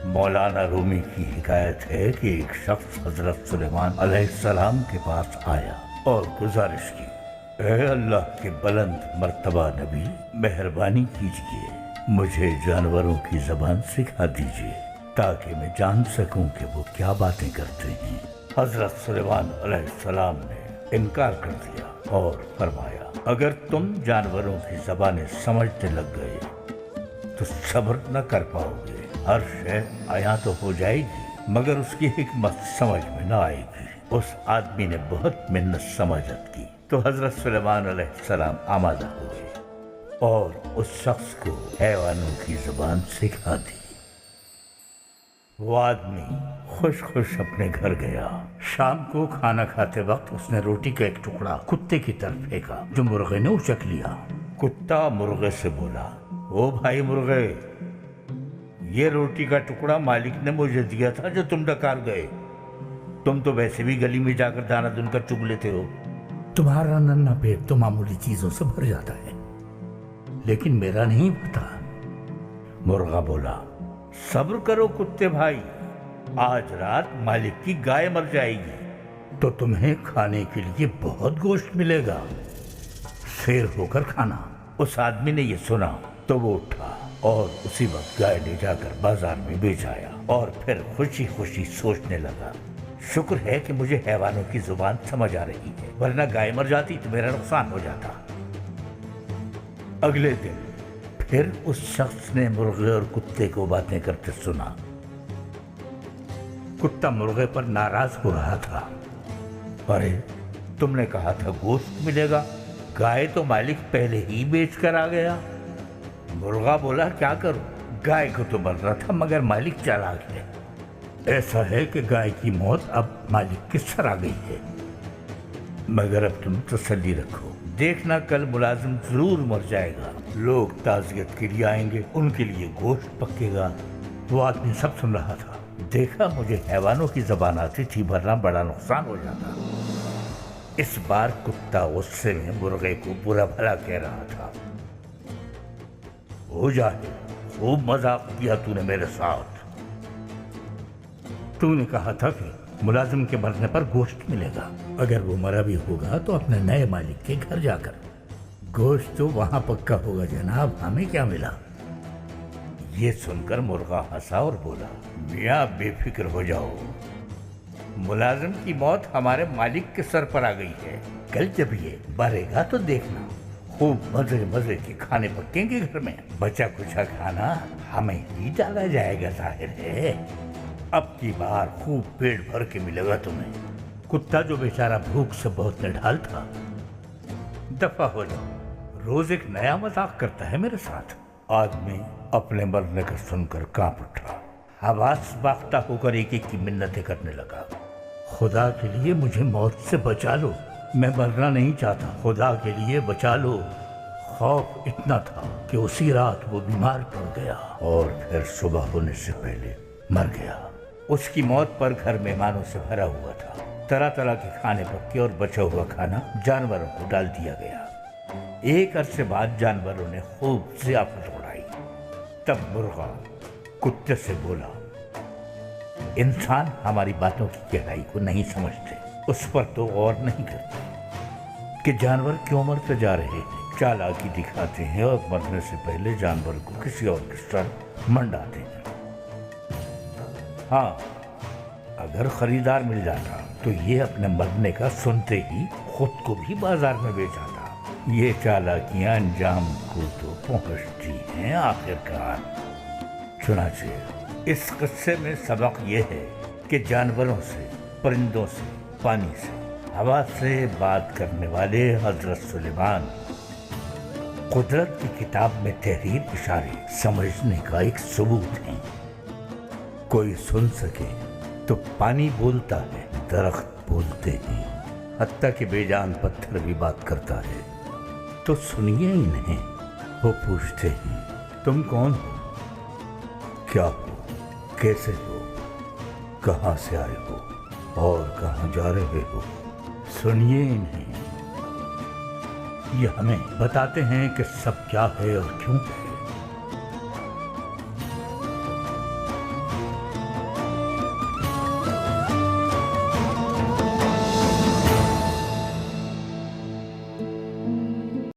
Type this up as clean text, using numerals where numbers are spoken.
مولانا رومی کی حکایت ہے کہ ایک شخص حضرت سلیمان علیہ السلام کے پاس آیا اور گزارش کی، اے اللہ کے بلند مرتبہ نبی، مہربانی کیجئے مجھے جانوروں کی زبان سکھا دیجئے تاکہ میں جان سکوں کہ وہ کیا باتیں کرتے ہیں۔ حضرت سلیمان علیہ السلام نے انکار کر دیا اور فرمایا، اگر تم جانوروں کی زبانیں سمجھنے لگ گئے تو صبر نہ کر پاؤ گے۔ ہر شے عیاں تو ہو جائے گی مگر اس کی حکمت سمجھ میں نہ آئے گی۔ اس آدمی نے بہت منت سماجت کی تو حضرت سلیمان علیہ السلام آمادہ ہوئے اور اس شخص کو حیوانوں کی زبان سکھا دی۔ وہ آدمی خوش خوش اپنے گھر گیا۔ شام کو کھانا کھاتے وقت اس نے روٹی کا ایک ٹکڑا کتے کی طرف پھینکا جو مرغے نے اچک لیا۔ کتا مرغے سے بولا، او بھائی مرغے، یہ روٹی کا ٹکڑا مالک نے مجھے دیا تھا جو تم ڈکار گئے۔ تم تو ویسے بھی گلی میں جا کر دانہ دن کر چگ لیتے ہو۔ تمہارا ننھا پیٹ تو معمولی چیزوں سے بھر جاتا ہے لیکن میرا نہیں بھرتا۔ مرغا بولا، صبر کرو کتے بھائی، آج رات مالک کی گائے مر جائے گی تو تمہیں کھانے کے لیے بہت گوشت ملے گا، شیر ہو کر کھانا۔ اس آدمی نے یہ سنا تو وہ اٹھا اور اسی وقت گائے لے جا کر بازار میں بیچ آیا اور پھر خوشی خوشی سوچنے لگا، شکر ہے کہ مجھے حیوانوں کی زبان سمجھ آ رہی ہے، ورنہ گائے مر جاتی تو میرا نقصان ہو جاتا۔ اگلے دن پھر اس شخص نے مرغے اور کتے کو باتیں کرتے سنا۔ کتا مرغے پر ناراض ہو رہا تھا، ارے تم نے کہا تھا گوشت ملے گا، گائے تو مالک پہلے ہی بیچ کر آ گیا۔ مرغا بولا، کیا کروں، گائے کو تو مرنا تھا مگر مالک چالاک ہے۔ ایسا ہے کہ گائے کی موت اب مالک کی سر آ گئی ہے، مگر اب تم تسلی رکھو، دیکھنا کل ملازم ضرور مر جائے گا، لوگ تعزیت کے لیے آئیں گے، ان کے لیے گوشت پکے گا۔ وہ آدمی سب سن رہا تھا، دیکھا مجھے حیوانوں کی زبان آتی تھی ورنہ بڑا نقصان ہو جاتا۔ اس بار کتا غصے میں مرغے کو برا بھلا کہہ رہا تھا، ہو جائے، خوب مذاق کیا تو نے میرے ساتھ، تو نے کہا تھا کہ ملازم کے مرنے پر گوشت ملے گا، اگر وہ مرا بھی ہوگا تو اپنے نئے مالک کے گھر جا کر، گوشت تو وہاں پکا ہوگا جناب، ہمیں کیا ملا۔ یہ سن کر مرغا ہنسا اور بولا، میاں بے فکر ہو جاؤ، ملازم کی موت ہمارے مالک کے سر پر آ گئی ہے، کل جب یہ مرے گا تو دیکھنا خوب مزے مزے کے کھانے پکیں گے گھر میں، بچا کچھا کھانا ہمیں ہی ڈالا جائے گا، ظاہر ہے اب کی بار خوب پیٹ بھر کے ملے گا تمہیں۔ کتا جو بیچارہ بھوک سے بہت نڈھال تھا، دفع ہو جاؤ، روز ایک نیا مذاق کرتا ہے میرے ساتھ۔ آدمی اپنے مرنے کا سن کر کانپ اٹھا، حواس باختہ ہو کر ایک ایک کی منتیں کرنے لگا، خدا کے لیے مجھے موت سے بچا لو، میں مرنا نہیں چاہتا، خدا کے لیے بچا لو۔ خوف اتنا تھا کہ اسی رات وہ بیمار پڑ گیا اور پھر صبح ہونے سے پہلے مر گیا۔ اس کی موت پر گھر مہمانوں سے بھرا ہوا تھا، طرح طرح کے کھانے پکے اور بچا ہوا کھانا جانوروں کو ڈال دیا گیا۔ ایک عرصے بعد جانوروں نے خوب ضیافت اڑائی، تب مرغا کتے سے بولا، انسان ہماری باتوں کی گہرائی کو نہیں سمجھتے، اس پر تو غور نہیں کرتے کہ جانور کیوں مرتے جا رہے ہیں، چالاکی دکھاتے ہیں اور مرنے سے پہلے جانور کو کسی اور کی طرح منڈاتے ہیں۔ ہاں اگر خریدار مل جاتا تو یہ اپنے مرنے کا سنتے ہی خود کو بھی بازار میں بیچ آتا۔ یہ چالاکیاں انجام کو تو پہنچتی ہیں آخرکار۔ چنانچہ اس قصے میں سبق یہ ہے کہ جانوروں سے، پرندوں سے، پانی سے، ہوا سے بات کرنے والے حضرت سلیمان قدرت کی کتاب میں تحریر اشارے سمجھنے کا ایک ثبوت ہیں۔ کوئی سن سکے تو پانی بولتا ہے، درخت بولتے ہیں، حتیٰ کہ بے جان پتھر بھی بات کرتا ہے، تو سنیے انہیں۔ وہ پوچھتے ہیں، تم کون ہو، کیا ہو، کیسے ہو، کہاں سے آئے ہو اور کہاں جا رہے ہو، سنیے انہیں، یہ ہمیں بتاتے ہیں کہ سب کیا ہے اور کیوں ہے۔